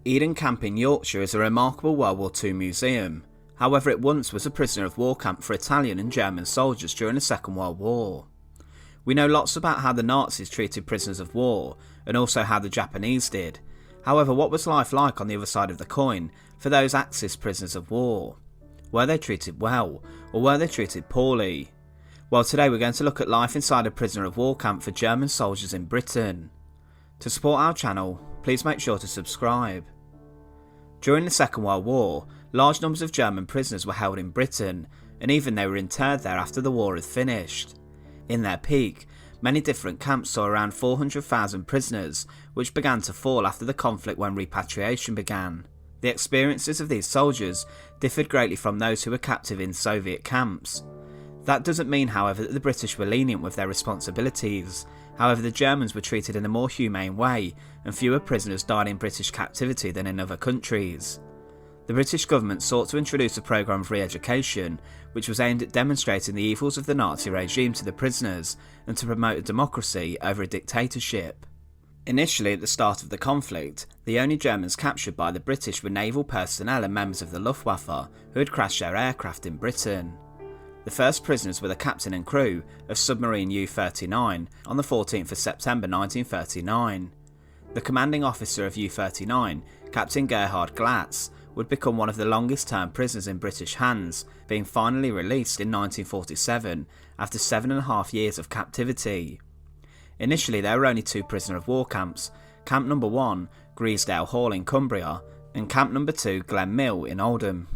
Eden Camp in Yorkshire is a remarkable World War II museum. However, it once was a prisoner of war camp for Italian and German soldiers during the Second World War. We know lots about how the Nazis treated prisoners of war, and also how the Japanese did. However, what was life like on the other side of the coin for those Axis prisoners of war? Were they treated well, or were they treated poorly? Well, today we're going to look at life inside a prisoner of war camp for German soldiers in Britain. To support our channel, please make sure to subscribe. During the Second World War, large numbers of German prisoners were held in Britain, and even they were interred there after the war had finished. In their peak, many different camps saw around 400,000 prisoners, which began to fall after the conflict when repatriation began. The experiences of these soldiers differed greatly from those who were captive in Soviet camps. That doesn't mean, however, that the British were lenient with their responsibilities. However, the Germans were treated in a more humane way, and fewer prisoners died in British captivity than in other countries. The British government sought to introduce a programme of re-education, which was aimed at demonstrating the evils of the Nazi regime to the prisoners, and to promote a democracy over a dictatorship. Initially, at the start of the conflict, the only Germans captured by the British were naval personnel and members of the Luftwaffe who had crashed their aircraft in Britain. The first prisoners were the captain and crew of submarine U-39 on the 14th of September 1939. The commanding officer of U-39, Captain Gerhard Glatz, would become one of the longest term prisoners in British hands, being finally released in 1947 after 7.5 years of captivity. Initially there were only two prisoner of war camps, Camp No. 1, Griesdale Hall in Cumbria, and Camp No. 2, Glen Mill in Oldham.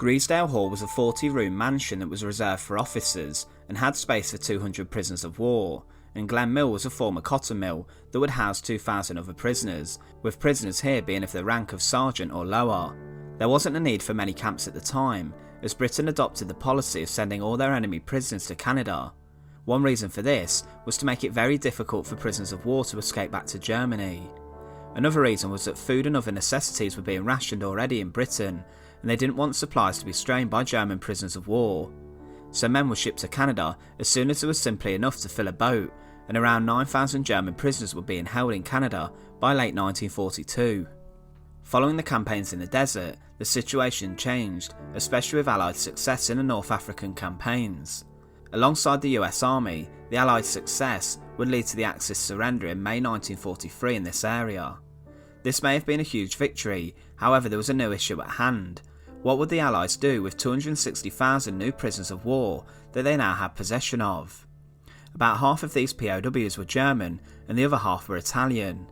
Griesdale Hall was a 40-room mansion that was reserved for officers and had space for 200 prisoners of war, and Glen Mill was a former cotton mill that would house 2,000 other prisoners, with prisoners here being of the rank of sergeant or lower. There wasn't a need for many camps at the time, as Britain adopted the policy of sending all their enemy prisoners to Canada. One reason for this was to make it very difficult for prisoners of war to escape back to Germany. Another reason was that food and other necessities were being rationed already in Britain, and they didn't want supplies to be strained by German prisoners of war. So men were shipped to Canada as soon as there was simply enough to fill a boat, and around 9,000 German prisoners were being held in Canada by late 1942. Following the campaigns in the desert, the situation changed, especially with Allied success in the North African campaigns. Alongside the US Army, the Allied success would lead to the Axis surrender in May 1943 in this area. This may have been a huge victory, however there was a new issue at hand. What would the Allies do with 260,000 new prisoners of war that they now had possession of? About half of these POWs were German and the other half were Italian.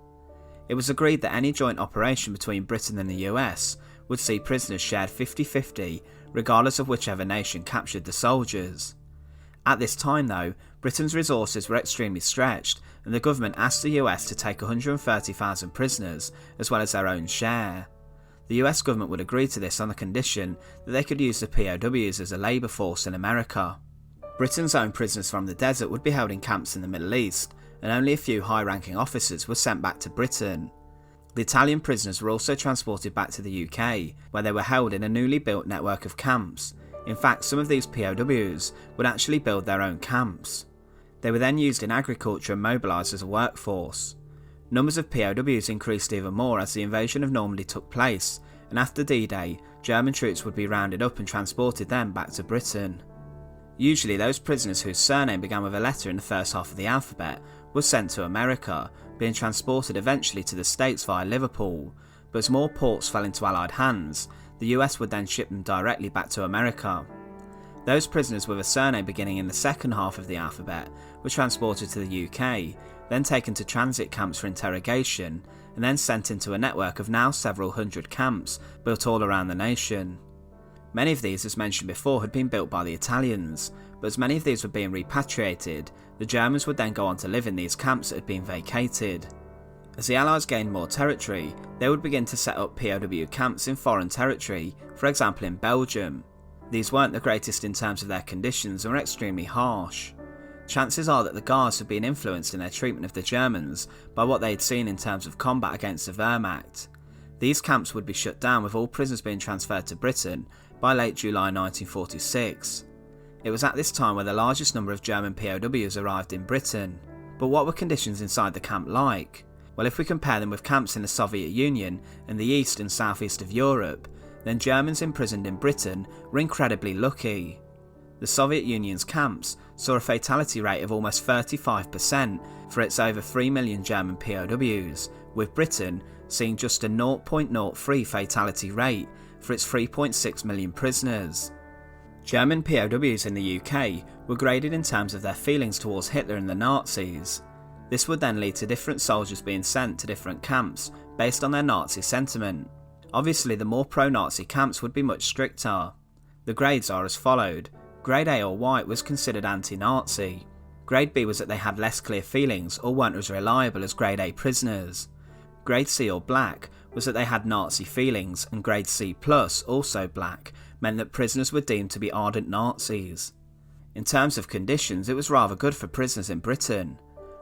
It was agreed that any joint operation between Britain and the US would see prisoners shared 50-50 regardless of whichever nation captured the soldiers. At this time though, Britain's resources were extremely stretched and the government asked the US to take 130,000 prisoners as well as their own share. The US government would agree to this on the condition that they could use the POWs as a labour force in America. Britain's own prisoners from the desert would be held in camps in the Middle East, and only a few high-ranking officers were sent back to Britain. The Italian prisoners were also transported back to the UK, where they were held in a newly built network of camps. In fact, some of these POWs would actually build their own camps. They were then used in agriculture and mobilised as a workforce. Numbers of POWs increased even more as the invasion of Normandy took place, and after D-Day, German troops would be rounded up and transported then back to Britain. Usually those prisoners whose surname began with a letter in the first half of the alphabet were sent to America, being transported eventually to the States via Liverpool, but as more ports fell into Allied hands, the US would then ship them directly back to America. Those prisoners with a surname beginning in the second half of the alphabet were transported to the UK, then taken to transit camps for interrogation, and then sent into a network of now several hundred camps built all around the nation. Many of these, as mentioned before, had been built by the Italians, but as many of these were being repatriated, the Germans would then go on to live in these camps that had been vacated. As the Allies gained more territory, they would begin to set up POW camps in foreign territory, for example in Belgium. These weren't the greatest in terms of their conditions and were extremely harsh. Chances are that the Guards had been influenced in their treatment of the Germans by what they had seen in terms of combat against the Wehrmacht. These camps would be shut down with all prisoners being transferred to Britain by late July 1946. It was at this time where the largest number of German POWs arrived in Britain. But what were conditions inside the camp like? Well, if we compare them with camps in the Soviet Union and the east and southeast of Europe, then Germans imprisoned in Britain were incredibly lucky. The Soviet Union's camps saw a fatality rate of almost 35% for its over 3 million German POWs, with Britain seeing just a 0.03 fatality rate for its 3.6 million prisoners. German POWs in the UK were graded in terms of their feelings towards Hitler and the Nazis. This would then lead to different soldiers being sent to different camps based on their Nazi sentiment. Obviously, the more pro-Nazi camps would be much stricter. The grades are as followed. Grade A or white was considered anti-Nazi. Grade B was that they had less clear feelings or weren't as reliable as Grade A prisoners. Grade C or black was that they had Nazi feelings, and Grade C+, also black, meant that prisoners were deemed to be ardent Nazis. In terms of conditions, it was rather good for prisoners in Britain.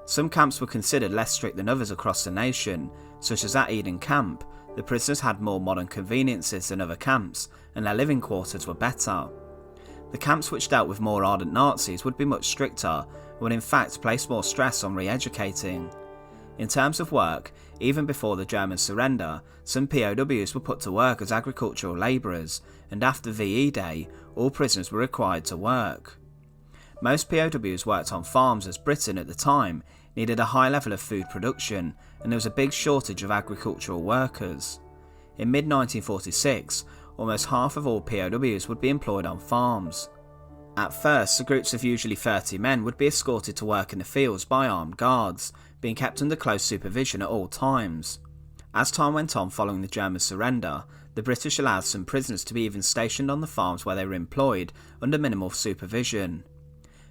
Some camps were considered less strict than others across the nation, such as at Eden Camp. The prisoners had more modern conveniences than other camps, and their living quarters were better. The camps which dealt with more ardent Nazis would be much stricter, and would in fact place more stress on re-educating. In terms of work, even before the German surrender, some POWs were put to work as agricultural labourers, and after VE Day, all prisoners were required to work. Most POWs worked on farms, as Britain at the time needed a high level of food production, and there was a big shortage of agricultural workers. In mid-1946, almost half of all POWs would be employed on farms. At first, the groups of usually 30 men would be escorted to work in the fields by armed guards, being kept under close supervision at all times. As time went on following the German surrender, the British allowed some prisoners to be even stationed on the farms where they were employed under minimal supervision.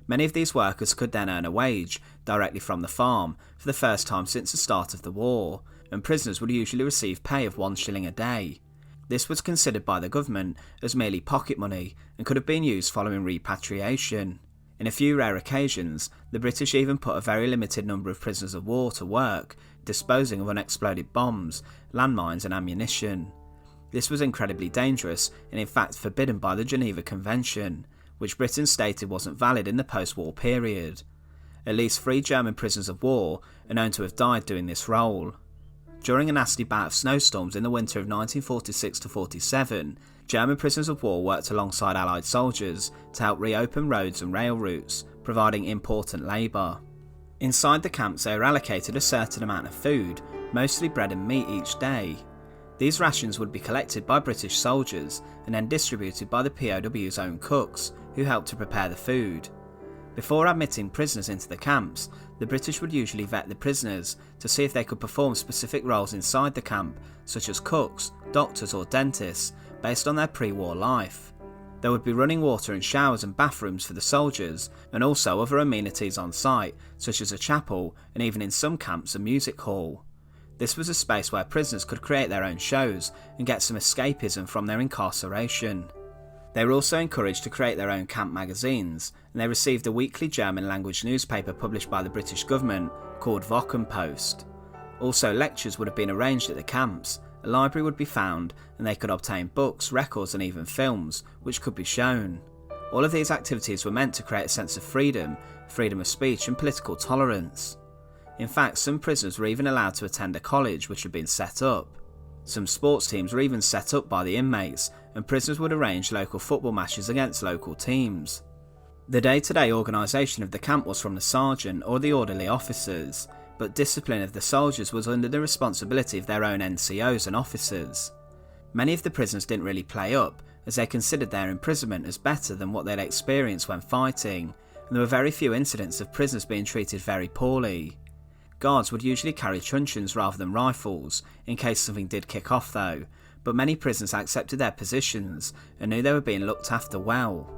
Many of these workers could then earn a wage directly from the farm for the first time since the start of the war, and prisoners would usually receive pay of 1 shilling a day. This was considered by the government as merely pocket money and could have been used following repatriation. In a few rare occasions, the British even put a very limited number of prisoners of war to work, disposing of unexploded bombs, landmines and ammunition. This was incredibly dangerous and in fact forbidden by the Geneva Convention, which Britain stated wasn't valid in the post-war period. At least 3 German prisoners of war are known to have died doing this role. During a nasty bout of snowstorms in the winter of 1946-47, German prisoners of war worked alongside Allied soldiers to help reopen roads and rail routes, providing important labour. Inside the camps they were allocated a certain amount of food, mostly bread and meat each day. These rations would be collected by British soldiers and then distributed by the POW's own cooks, who helped to prepare the food. Before admitting prisoners into the camps, the British would usually vet the prisoners to see if they could perform specific roles inside the camp, such as cooks, doctors or dentists, based on their pre-war life. There would be running water and showers and bathrooms for the soldiers, and also other amenities on site, such as a chapel and even in some camps a music hall. This was a space where prisoners could create their own shows and get some escapism from their incarceration. They were also encouraged to create their own camp magazines, and they received a weekly German language newspaper published by the British government called Wochenpost. Also, lectures would have been arranged at the camps, a library would be found, and they could obtain books, records and even films, which could be shown. All of these activities were meant to create a sense of freedom, freedom of speech and political tolerance. In fact, some prisoners were even allowed to attend a college which had been set up. Some sports teams were even set up by the inmates, and prisoners would arrange local football matches against local teams. The day-to-day organisation of the camp was from the sergeant or the orderly officers, but discipline of the soldiers was under the responsibility of their own NCOs and officers. Many of the prisoners didn't really play up, as they considered their imprisonment as better than what they'd experienced when fighting, and there were very few incidents of prisoners being treated very poorly. Guards would usually carry truncheons rather than rifles, in case something did kick off though, but many prisoners accepted their positions and knew they were being looked after well.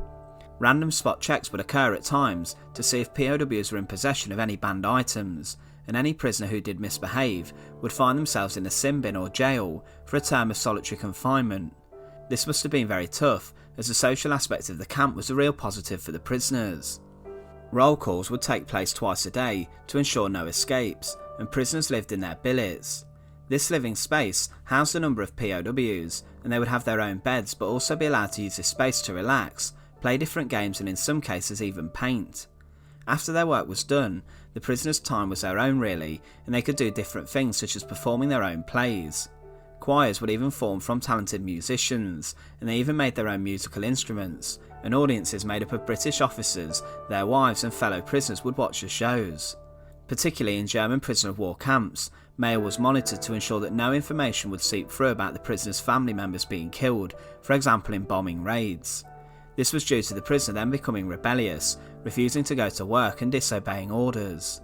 Random spot checks would occur at times to see if POWs were in possession of any banned items, and any prisoner who did misbehave would find themselves in a sin bin or jail for a term of solitary confinement. This must have been very tough, as the social aspect of the camp was a real positive for the prisoners. Roll calls would take place twice a day to ensure no escapes, and prisoners lived in their billets. This living space housed a number of POWs, and they would have their own beds but also be allowed to use this space to relax, play different games and in some cases even paint. After their work was done, the The prisoners' time was their own really, and they could do different things such as performing their own plays. Choirs would even form from talented musicians, and they even made their own musical instruments, and audiences made up of British officers, their wives and fellow prisoners would watch the shows. Particularly in German prisoner of war camps, mail was monitored to ensure that no information would seep through about the prisoners' family members being killed, for example in bombing raids. This was due to the prisoner then becoming rebellious, refusing to go to work and disobeying orders.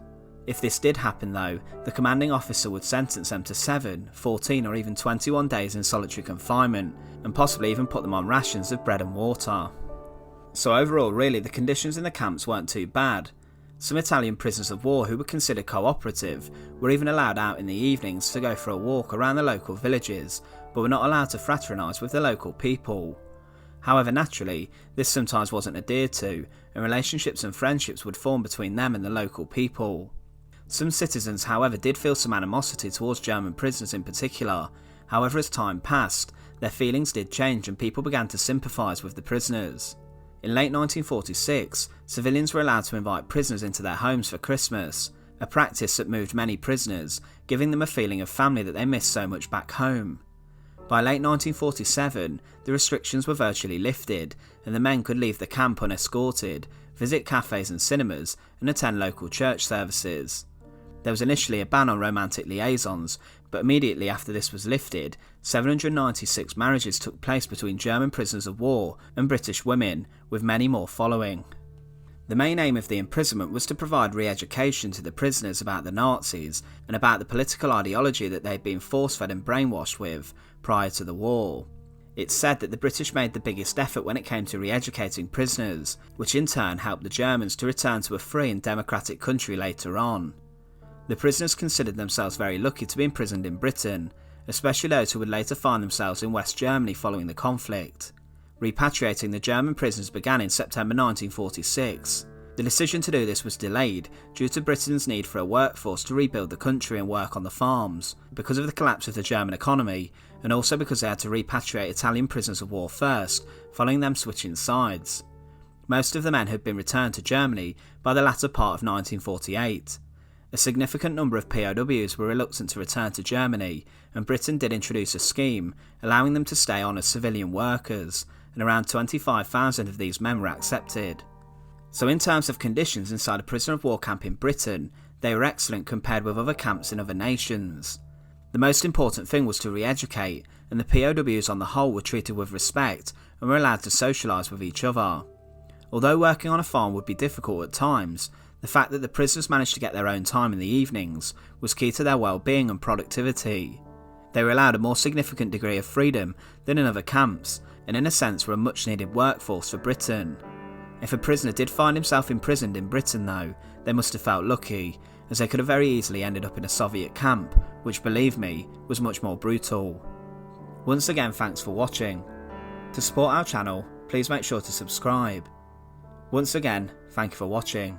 If this did happen though, the commanding officer would sentence them to 7, 14 or even 21 days in solitary confinement, and possibly even put them on rations of bread and water. So overall really the conditions in the camps weren't too bad. Some Italian prisoners of war who were considered cooperative were even allowed out in the evenings to go for a walk around the local villages, but were not allowed to fraternise with the local people. However, naturally, this sometimes wasn't adhered to, and relationships and friendships would form between them and the local people. Some citizens, however, did feel some animosity towards German prisoners in particular. However, as time passed, their feelings did change and people began to sympathise with the prisoners. In late 1946, civilians were allowed to invite prisoners into their homes for Christmas, a practice that moved many prisoners, giving them a feeling of family that they missed so much back home. By late 1947, the restrictions were virtually lifted, and the men could leave the camp unescorted, visit cafes and cinemas, and attend local church services. There was initially a ban on romantic liaisons, but immediately after this was lifted, 796 marriages took place between German prisoners of war and British women, with many more following. The main aim of the imprisonment was to provide re-education to the prisoners about the Nazis and about the political ideology that they had been force-fed and brainwashed with prior to the war. It's said that the British made the biggest effort when it came to re-educating prisoners, which in turn helped the Germans to return to a free and democratic country later on. The prisoners considered themselves very lucky to be imprisoned in Britain, especially those who would later find themselves in West Germany following the conflict. Repatriating the German prisoners began in September 1946. The decision to do this was delayed due to Britain's need for a workforce to rebuild the country and work on the farms, because of the collapse of the German economy, and also because they had to repatriate Italian prisoners of war first, following them switching sides. Most of the men had been returned to Germany by the latter part of 1948. A significant number of POWs were reluctant to return to Germany, and Britain did introduce a scheme allowing them to stay on as civilian workers, and around 25,000 of these men were accepted. So in terms of conditions inside a prisoner of war camp in Britain, they were excellent compared with other camps in other nations. The most important thing was to re-educate, and the POWs on the whole were treated with respect and were allowed to socialise with each other. Although working on a farm would be difficult at times, the fact that the prisoners managed to get their own time in the evenings was key to their well-being and productivity. They were allowed a more significant degree of freedom than in other camps, and in a sense were a much-needed workforce for Britain. If a prisoner did find himself imprisoned in Britain though, they must have felt lucky, as they could have very easily ended up in a Soviet camp, which believe me, was much more brutal. Once again, thanks for watching. To support our channel, please make sure to subscribe. Once again, thank you for watching.